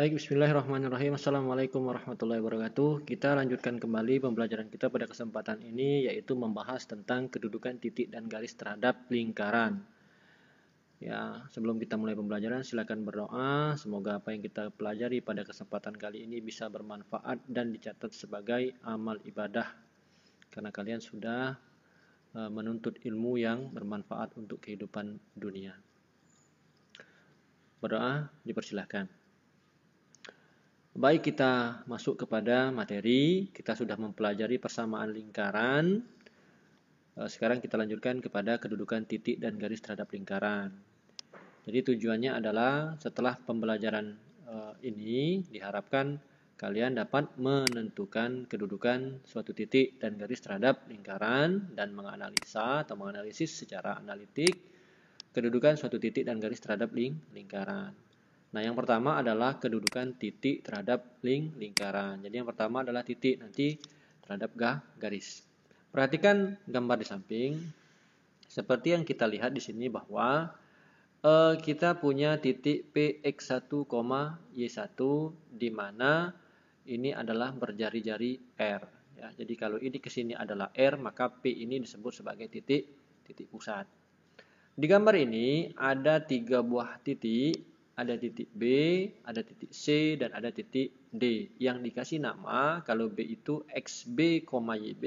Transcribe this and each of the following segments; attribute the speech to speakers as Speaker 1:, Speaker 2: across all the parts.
Speaker 1: Baik, bismillahirrahmanirrahim. Assalamualaikum warahmatullahi wabarakatuh. Kita lanjutkan kembali pembelajaran kita pada kesempatan ini, yaitu membahas tentang kedudukan titik dan garis terhadap lingkaran. Ya, sebelum kita mulai pembelajaran, silakan berdoa. Semoga apa yang kita pelajari pada kesempatan kali ini bisa bermanfaat dan dicatat sebagai amal ibadah. Karena kalian sudah menuntut ilmu yang bermanfaat untuk kehidupan dunia. Berdoa, dipersilahkan. Baik, kita masuk kepada materi. Kita sudah mempelajari persamaan lingkaran. Sekarang kita lanjutkan kepada kedudukan titik dan garis terhadap lingkaran. Jadi tujuannya adalah setelah pembelajaran ini diharapkan kalian dapat menentukan kedudukan suatu titik dan garis terhadap lingkaran dan menganalisa atau menganalisis secara analitik kedudukan suatu titik dan garis terhadap lingkaran. Nah, yang pertama adalah kedudukan titik terhadap lingkaran. Jadi yang pertama adalah titik, nanti terhadap garis. Perhatikan gambar di samping. Seperti yang kita lihat di sini bahwa kita punya titik Px1, Y1 di mana ini adalah berjari-jari R. Ya, jadi kalau ini ke sini adalah R, maka P ini disebut sebagai titik pusat. Di gambar ini ada 3 buah titik. Ada titik B, ada titik C, dan ada titik D. Yang dikasih nama, kalau B itu XB, YB,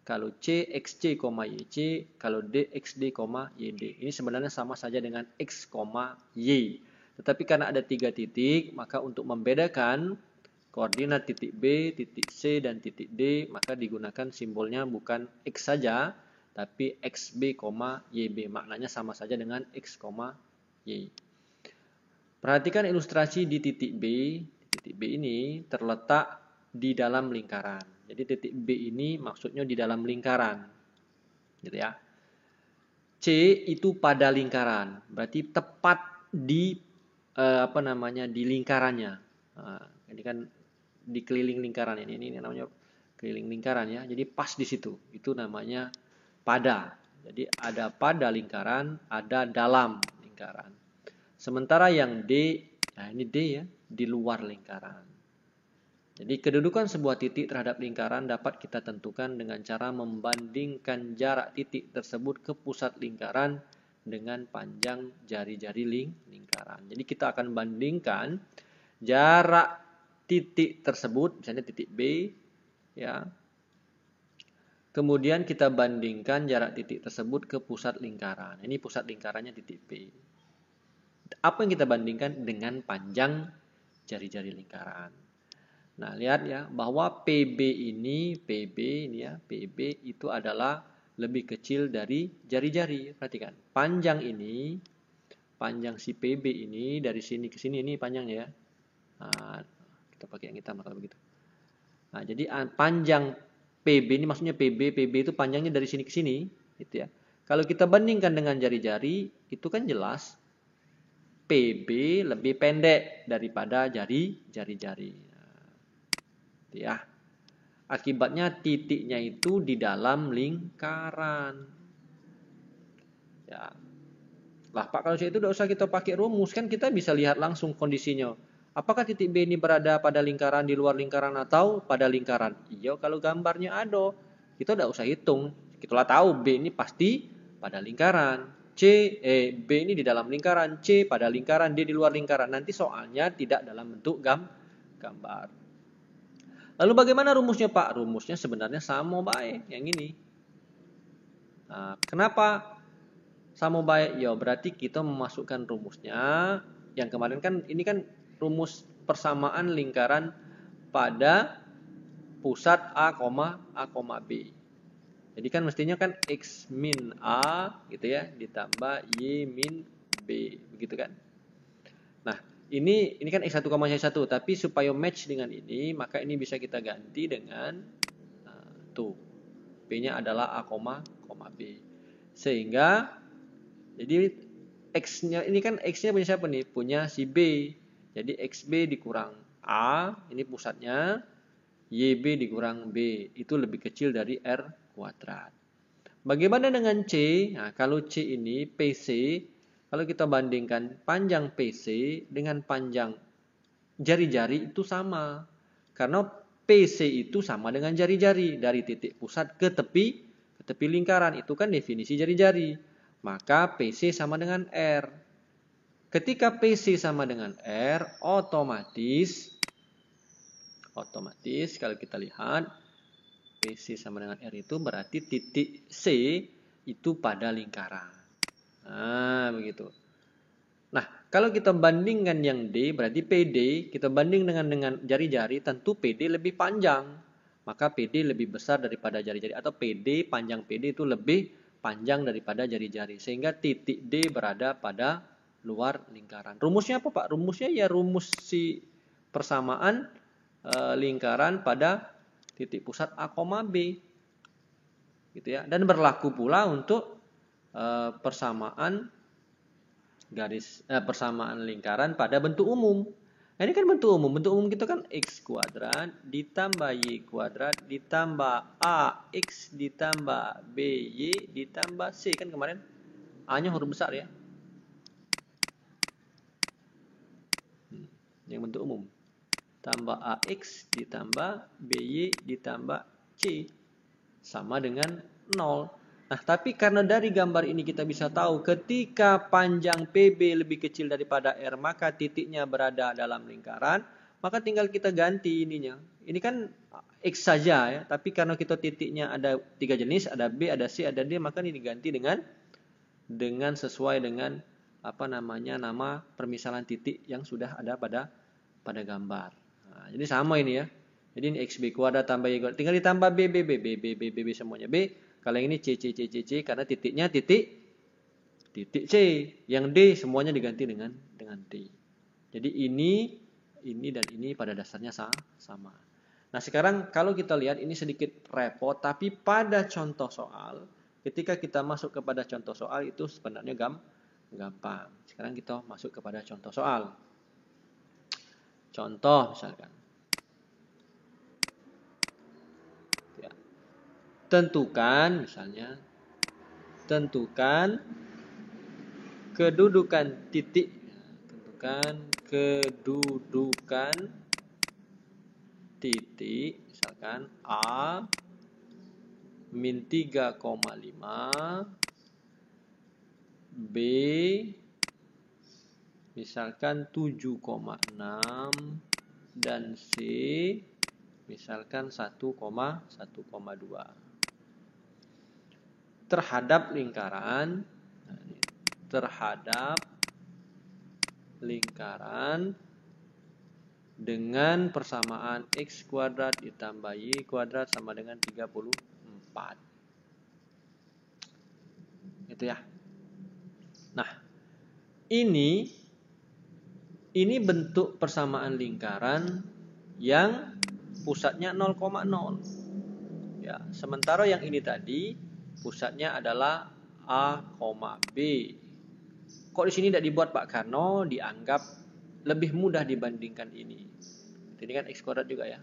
Speaker 1: kalau C, XC, YC, kalau D, XD, YD. Ini sebenarnya sama saja dengan X, Y. Tetapi karena ada 3 titik, maka untuk membedakan koordinat titik B, titik C, dan titik D, maka digunakan simbolnya bukan X saja, tapi XB, YB. Maknanya sama saja dengan X, Y. Perhatikan ilustrasi di titik B. Titik B ini terletak di dalam lingkaran. Jadi titik B ini maksudnya di dalam lingkaran. Gitu ya. C itu pada lingkaran. Berarti tepat di di lingkarannya. Nah, ini kan di keliling lingkaran ini. Ini namanya keliling lingkaran ya. Jadi pas di situ. Itu namanya pada. Jadi ada pada lingkaran, ada dalam lingkaran. Sementara yang D, nah ini D ya, di luar lingkaran. Jadi kedudukan sebuah titik terhadap lingkaran dapat kita tentukan dengan cara membandingkan jarak titik tersebut ke pusat lingkaran dengan panjang jari-jari lingkaran. Jadi kita akan bandingkan jarak titik tersebut, misalnya titik B, ya. Kemudian kita bandingkan jarak titik tersebut ke pusat lingkaran. Ini pusat lingkarannya titik B. Apa yang kita bandingkan dengan panjang jari-jari lingkaran. Nah, lihat ya bahwa PB ini ya, PB itu adalah lebih kecil dari jari-jari. Perhatikan, panjang si PB ini dari sini ke sini ini panjangnya ya. Nah, kita pakai yang hitam kalau begitu. Nah, jadi panjang PB ini maksudnya PB itu panjangnya dari sini ke sini, gitu ya. Kalau kita bandingkan dengan jari-jari, itu kan jelas PB lebih pendek daripada jari-jari. Ya. Akibatnya titiknya itu di dalam lingkaran. Ya. Lah Pak, kalau itu tidak usah kita pakai rumus, kan kita bisa lihat langsung kondisinya. Apakah titik B ini berada pada lingkaran, di luar lingkaran, atau pada lingkaran? Iya, kalau gambarnya ada, kita tidak usah hitung. Kita tahu B ini pasti pada lingkaran. B ini di dalam lingkaran, C pada lingkaran, D di luar lingkaran. Nanti soalnya tidak dalam bentuk gambar. Lalu bagaimana rumusnya Pak? Rumusnya sebenarnya sama baik yang ini. Nah, kenapa sama baik? Ya berarti kita memasukkan rumusnya. Yang kemarin kan ini kan rumus persamaan lingkaran pada pusat A, B. Jadi kan mestinya kan X min A gitu ya, ditambah Y min B, begitu kan. Nah, ini kan X1, Y1, tapi supaya match dengan ini, maka ini bisa kita ganti dengan tuh. B-nya adalah A, B. Sehingga jadi X-nya ini kan X-nya punya siapa nih? Punya si B. Jadi XB dikurang A, ini pusatnya, YB dikurang B, itu lebih kecil dari R kuadrat. Bagaimana dengan C? Nah, kalau C ini PC, kalau kita bandingkan panjang PC dengan panjang jari-jari itu sama. Karena PC itu sama dengan jari-jari. Dari titik pusat ke tepi lingkaran. Itu kan definisi jari-jari. Maka PC sama dengan R. Ketika PC sama dengan R, otomatis kalau kita lihat PC sama dengan R itu berarti titik C itu pada lingkaran. Nah, begitu. Nah, kalau kita bandingkan yang D, berarti PD, kita banding dengan jari-jari, tentu PD lebih panjang. Maka PD lebih besar daripada jari-jari. Atau PD, panjang PD itu lebih panjang daripada jari-jari. Sehingga titik D berada pada luar lingkaran. Rumusnya apa, Pak? Rumusnya ya rumus si persamaan lingkaran pada titik pusat A, B. Gitu ya. Dan berlaku pula untuk persamaan persamaan lingkaran pada bentuk umum. Nah, ini kan bentuk umum. Bentuk umum kita kan X kuadrat ditambah Y kuadrat ditambah AX ditambah BY ditambah C. Kan kemarin A-nya huruf besar ya. Yang bentuk umum. Tambah AX ditambah BY ditambah C. Sama dengan 0. Nah, tapi karena dari gambar ini kita bisa tahu ketika panjang PB lebih kecil daripada R, maka titiknya berada dalam lingkaran, maka tinggal kita ganti ininya. Ini kan X saja ya, tapi karena kita titiknya ada 3 jenis, ada B, ada C, ada D, maka ini diganti dengan sesuai dengan nama permisalan titik yang sudah ada pada gambar. Nah, jadi sama ini ya. Jadi ini XB kuadrat tambah Y kuadrat, tinggal ditambah B semuanya B. Kalau yang ini C karena titiknya titik C. Yang D semuanya diganti dengan D. Jadi ini dan ini pada dasarnya sama. Nah, sekarang kalau kita lihat ini sedikit repot, tapi pada contoh soal, ketika kita masuk kepada contoh soal itu sebenarnya gampang. Sekarang kita masuk kepada contoh soal. Contoh misalkan. Tentukan kedudukan titik, misalkan A min 3,5, B misalkan 7,6 dan C misalkan 1,2 terhadap lingkaran dengan persamaan X kuadrat ditambah Y kuadrat sama dengan 34. Gitu ya. Nah, ini bentuk persamaan lingkaran yang pusatnya 0,0. Ya, sementara yang ini tadi pusatnya adalah A, B. Kok di sini tidak dibuat Pak Karno? Dianggap lebih mudah dibandingkan ini. Ini kan X kuadrat juga ya.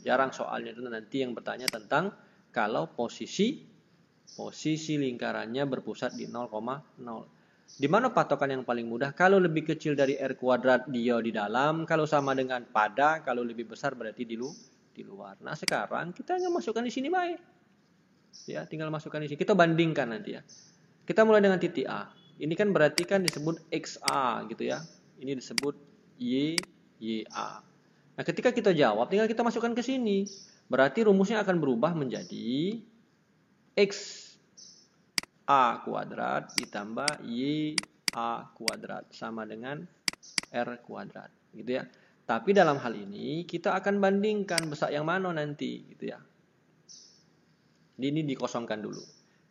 Speaker 1: Jarang soalnya itu nanti yang bertanya tentang kalau posisi lingkarannya berpusat di 0,0. Di mana patokan yang paling mudah? Kalau lebih kecil dari R kuadrat dia di dalam, kalau sama dengan pada, kalau lebih besar berarti di luar. Nah, sekarang kita hanya masukkan di sini baik. Ya, tinggal masukkan di sini. Kita bandingkan nanti ya. Kita mulai dengan titik A. Ini kan berarti kan disebut XA gitu ya. Ini disebut YA. Nah, ketika kita jawab tinggal kita masukkan ke sini. Berarti rumusnya akan berubah menjadi XA kuadrat ditambah YA kuadrat sama dengan R kuadrat gitu ya. Tapi dalam hal ini kita akan bandingkan besar yang mana nanti gitu ya. Ini dikosongkan dulu.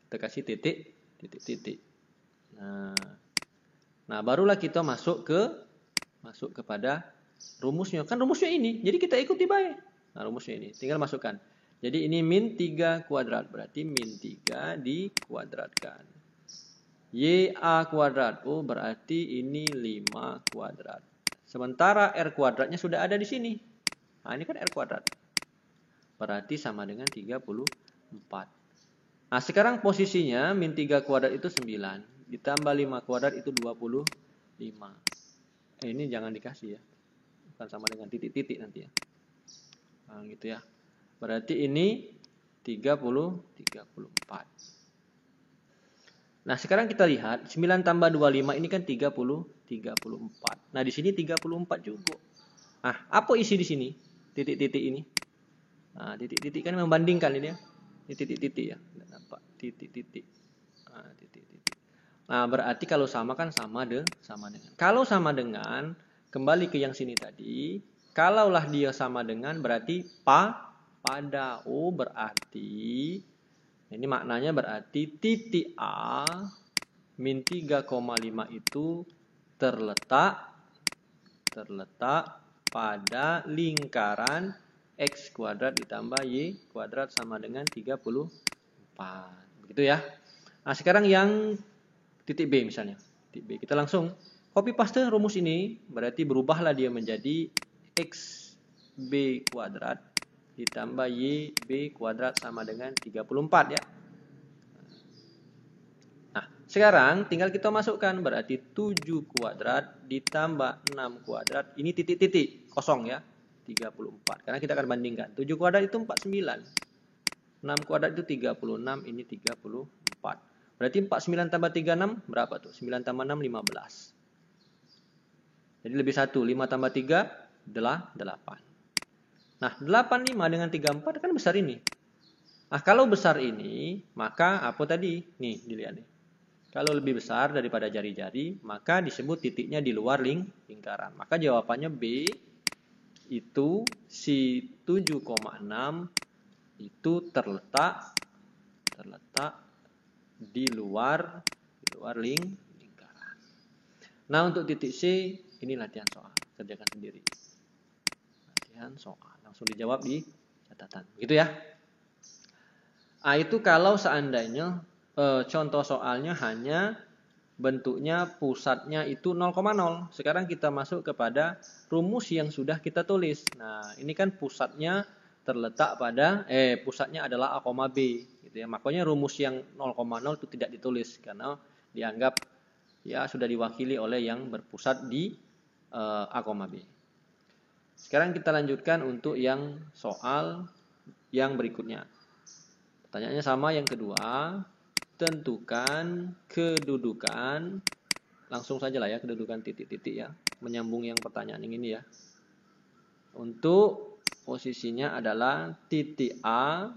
Speaker 1: Kita kasih titik. Nah, barulah kita masuk kepada rumusnya. Kan rumusnya ini. Jadi kita ikuti baik. Nah, rumusnya ini. Tinggal masukkan. Jadi ini min 3 kuadrat. Berarti min 3 dikuadratkan. YA kuadrat. Oh, berarti ini 5 kuadrat. Sementara R kuadratnya sudah ada di sini. Nah, ini kan R kuadrat. Berarti sama dengan 34. Nah, sekarang posisinya min 3 kuadrat itu 9. Ditambah 5 kuadrat itu 25. Ini jangan dikasih ya. Bukan sama dengan titik-titik nanti ya. Nah, gitu ya. Berarti ini 34. Nah, sekarang kita lihat 9 tambah 25 ini kan 34. Nah, di sini 34 juga. Nah, apa isi di sini? Titik-titik ini. Nah, titik-titik kan membandingkan ini ya. Ini titik-titik ya. Tidak nampak titik-titik. Nah, titik-titik. Nah, berarti kalau sama kan sama dengan. Kalau sama dengan, kembali ke yang sini tadi. Kalaulah dia sama dengan berarti pada. Oh, berarti ini maknanya berarti titik A min 3,5 itu terletak pada lingkaran X kuadrat ditambah Y kuadrat sama dengan 34. Begitu ya. Nah, sekarang yang titik B misalnya. Titik B. Kita langsung copy paste rumus ini. Berarti berubahlah dia menjadi XB kuadrat ditambah YB kuadrat sama dengan 34 ya. Nah, sekarang tinggal kita masukkan. Berarti 7 kuadrat ditambah 6 kuadrat. Ini titik-titik kosong ya. 34. Karena kita akan bandingkan. 7 kuadrat itu 49. 6 kuadrat itu 36. Ini 34. Berarti 49 tambah 36 berapa tuh? 9 tambah 6, 15. Jadi lebih 1. 5 tambah 3, 8. Nah, 85 dengan 34 kan besar ini. Nah, kalau besar ini, maka apa tadi? Nih, dilihat nih. Kalau lebih besar daripada jari-jari, maka disebut titiknya di luar lingkaran. Maka jawabannya B itu si 7,6 itu terletak di luar lingkaran. Nah, untuk titik C, ini latihan soal. Kerjakan sendiri. Latihan soal. Langsung dijawab di catatan. Begitu ya. Nah, itu kalau seandainya contoh soalnya hanya bentuknya pusatnya itu 0,0. Sekarang kita masuk kepada rumus yang sudah kita tulis. Nah, ini kan pusatnya terletak pada pusatnya adalah A, B gitu ya. Makanya rumus yang 0,0 itu tidak ditulis karena dianggap ya sudah diwakili oleh yang berpusat di A, B. Sekarang kita lanjutkan untuk yang soal yang berikutnya. Pertanyaannya sama yang kedua. Tentukan kedudukan, langsung saja lah ya, kedudukan titik-titik ya. Menyambung yang pertanyaan yang ini ya. Untuk posisinya adalah titik A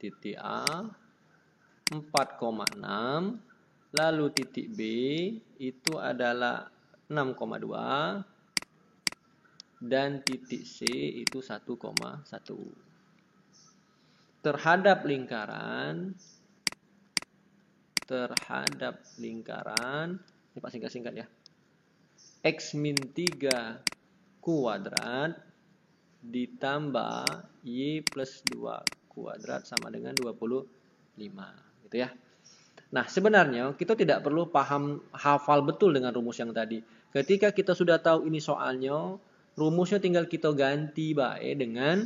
Speaker 1: 4,6, lalu titik B itu adalah 6,2 dan titik C itu 1,1. Terhadap lingkaran, ini Pak singkat-singkat ya. X min 3 kuadrat ditambah Y plus 2 kuadrat sama dengan 25. Gitu ya. Nah, sebenarnya kita tidak perlu hafal betul dengan rumus yang tadi. Ketika kita sudah tahu ini soalnya, rumusnya tinggal kita ganti bae dengan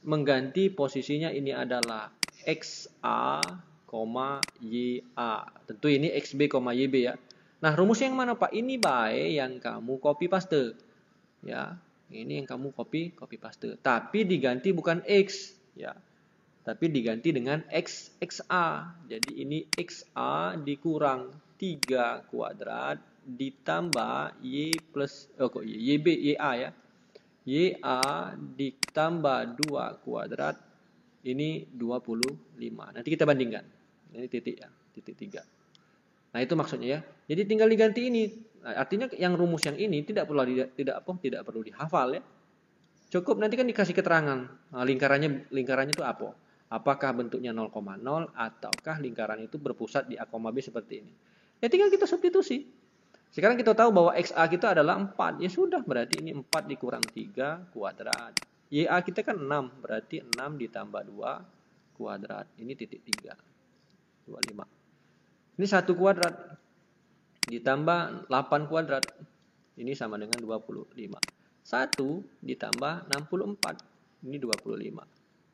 Speaker 1: mengganti posisinya ini adalah XA, YA. Tentu ini XB, YB ya. Nah, rumus yang mana Pak? Ini baik yang kamu copy paste. Ya, ini yang kamu copy paste. Tapi diganti bukan X, ya. Tapi diganti dengan XA. Jadi ini XA dikurang 3 kuadrat ditambah Y plus YB, YA ya. YA ditambah 2 kuadrat ini 25. Nanti kita bandingkan. Ini titik ya, titik 3. Nah, itu maksudnya ya. Jadi tinggal diganti ini. Nah, artinya yang rumus yang ini tidak perlu dihafal ya. Cukup nanti kan dikasih keterangan. Nah, lingkarannya itu apa? Apakah bentuknya 0,0 ataukah lingkaran itu berpusat di A, B seperti ini. Ya tinggal kita substitusi. Sekarang kita tahu bahwa XA kita adalah 4. Ya sudah, berarti ini 4 dikurang 3 kuadrat. YA kita kan 6, berarti 6 ditambah 2 kuadrat. Ini titik 3. 25. Ini 1 kuadrat. Ditambah 8 kuadrat. Ini sama dengan 25. 1 ditambah 64. Ini 25.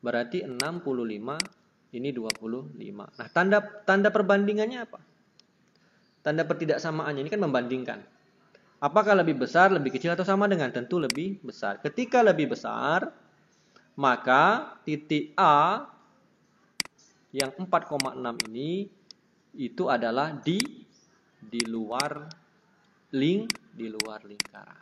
Speaker 1: Berarti 65, ini 25. Nah, tanda perbandingannya apa? Tanda pertidaksamaannya ini kan membandingkan. Apakah lebih besar, lebih kecil, atau sama dengan? Tentu lebih besar. Ketika lebih besar, maka titik A yang 4,6 ini itu adalah di luar lingkaran.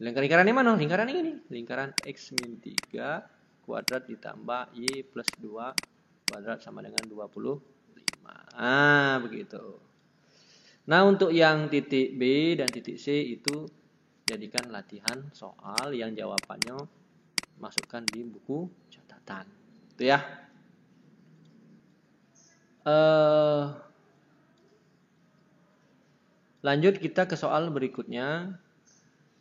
Speaker 1: Lingkaran yang mana? Lingkaran ini. Lingkaran X min 3 kuadrat ditambah Y plus 2 kuadrat sama dengan 25. Nah, begitu. Nah, untuk yang titik B dan titik C itu jadikan latihan soal yang jawabannya masukkan di buku catatan. Itu ya. Lanjut kita ke soal berikutnya.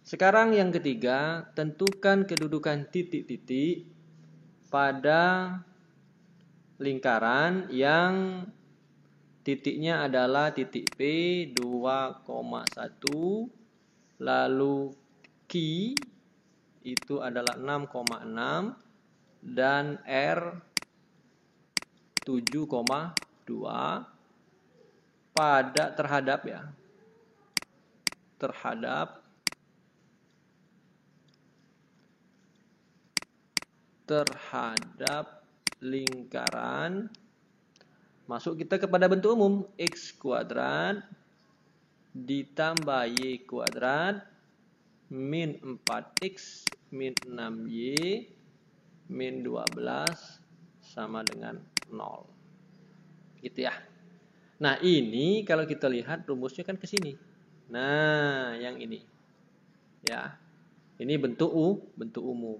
Speaker 1: Sekarang yang ketiga, tentukan kedudukan titik-titik pada lingkaran yang titiknya adalah titik P 2,1, lalu Q itu adalah 6,6 dan R 7,2 pada terhadap lingkaran. Masuk kita kepada bentuk umum, X kuadrat ditambah Y kuadrat min 4X min 6Y min 12 sama dengan 0. Gitu ya. Nah, ini kalau kita lihat rumusnya kan ke sini. Nah, yang ini. Ya. Ini bentuk umum.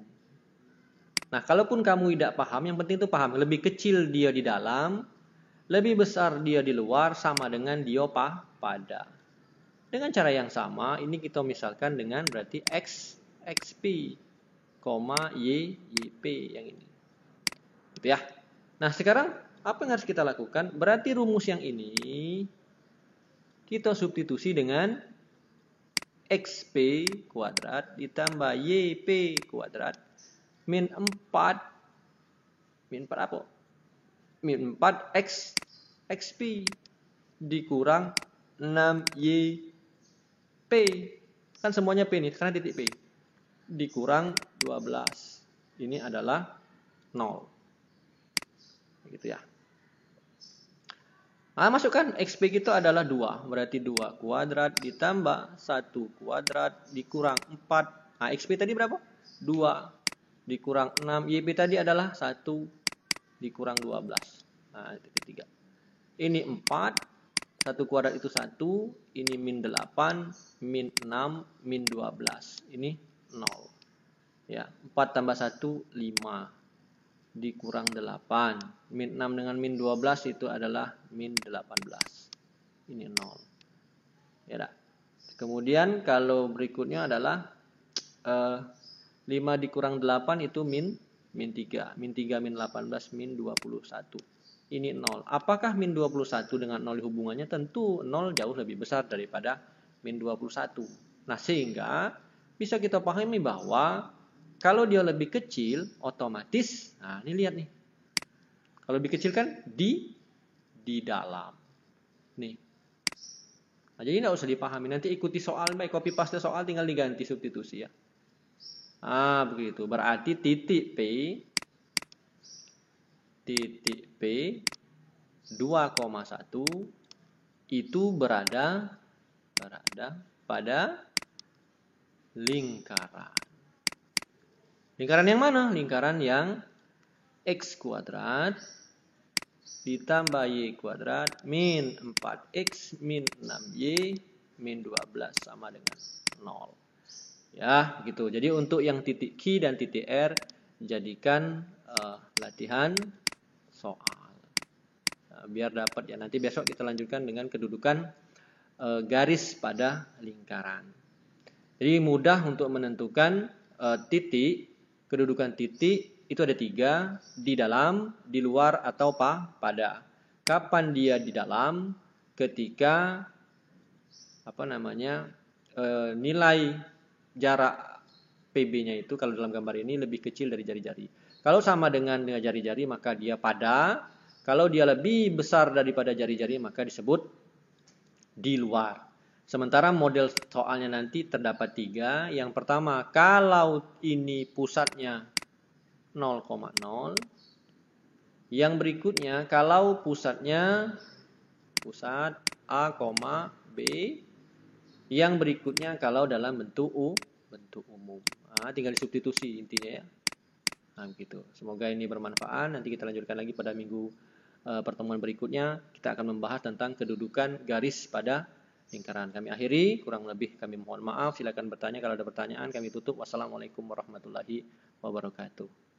Speaker 1: Nah, kalaupun kamu tidak paham, yang penting itu paham. Lebih kecil dia di dalam, lebih besar dia di luar, sama dengan dia pada. Dengan cara yang sama, ini kita misalkan dengan berarti XP, YP yang ini. Gitu ya. Nah, sekarang apa yang harus kita lakukan? Berarti rumus yang ini kita substitusi dengan XP kuadrat ditambah YP kuadrat min 4 apa? Min 4 XP dikurang 6YP. Kan semuanya P nih, karena titik P. Dikurang 12. Ini adalah 0. Gitu ya. Nah, masukkan XP kita adalah 2. Berarti 2 kuadrat ditambah 1 kuadrat dikurang 4. Nah, XP tadi berapa? 2 dikurang 6. YP tadi adalah 1 dikurang 12. Nah, titik 3. Ini 4. 1 kuadrat itu 1. Ini min 8. Min 6. Min 12. Ini 0. Ya, 4 tambah 1, 5. Dikurang 8. Min 6 dengan min 12 itu adalah min 18. Ini 0. Ya dah. Kemudian kalau berikutnya adalah 5 dikurang 8 itu min 3. Min 3 min 18 min 21. Ini 0. Apakah min 21 dengan 0 hubungannya? Tentu 0 jauh lebih besar daripada min 21. Nah, sehingga bisa kita pahami bahwa kalau dia lebih kecil, otomatis, nah ini lihat nih. Kalau lebih kecil kan di dalam. Nih. Nah, jadi tidak usah dipahami. Nanti ikuti soal, baik copy paste soal tinggal diganti substitusi ya. Ah, begitu. Berarti titik P 2,1 itu berada pada lingkaran. Lingkaran yang mana? Lingkaran yang X kuadrat ditambah Y kuadrat min 4X min 6Y min 12 sama dengan 0. Ya, begitu. Jadi untuk yang titik Q dan titik R jadikan latihan soal. Nah, biar dapat ya. Nanti besok kita lanjutkan dengan kedudukan garis pada lingkaran. Jadi mudah untuk menentukan titik. Kedudukan titik itu ada 3, di dalam, di luar, atau pada. Kapan dia di dalam? Ketika nilai jarak PB-nya itu kalau dalam gambar ini lebih kecil dari jari-jari. Kalau sama dengan jari-jari maka dia pada. Kalau dia lebih besar daripada jari-jari maka disebut di luar. Sementara model soalnya nanti terdapat 3. Yang pertama, kalau ini pusatnya 0,0. Yang berikutnya, kalau pusatnya pusat A, B. Yang berikutnya kalau dalam bentuk umum. Nah, tinggal disubstitusi intinya ya. Nah, gitu. Semoga ini bermanfaat. Nanti kita lanjutkan lagi pada pertemuan berikutnya. Kita akan membahas tentang kedudukan garis pada lingkaran. Kami akhiri, kurang lebih kami mohon maaf. Silakan bertanya kalau ada pertanyaan. Kami tutup. Wassalamualaikum warahmatullahi wabarakatuh.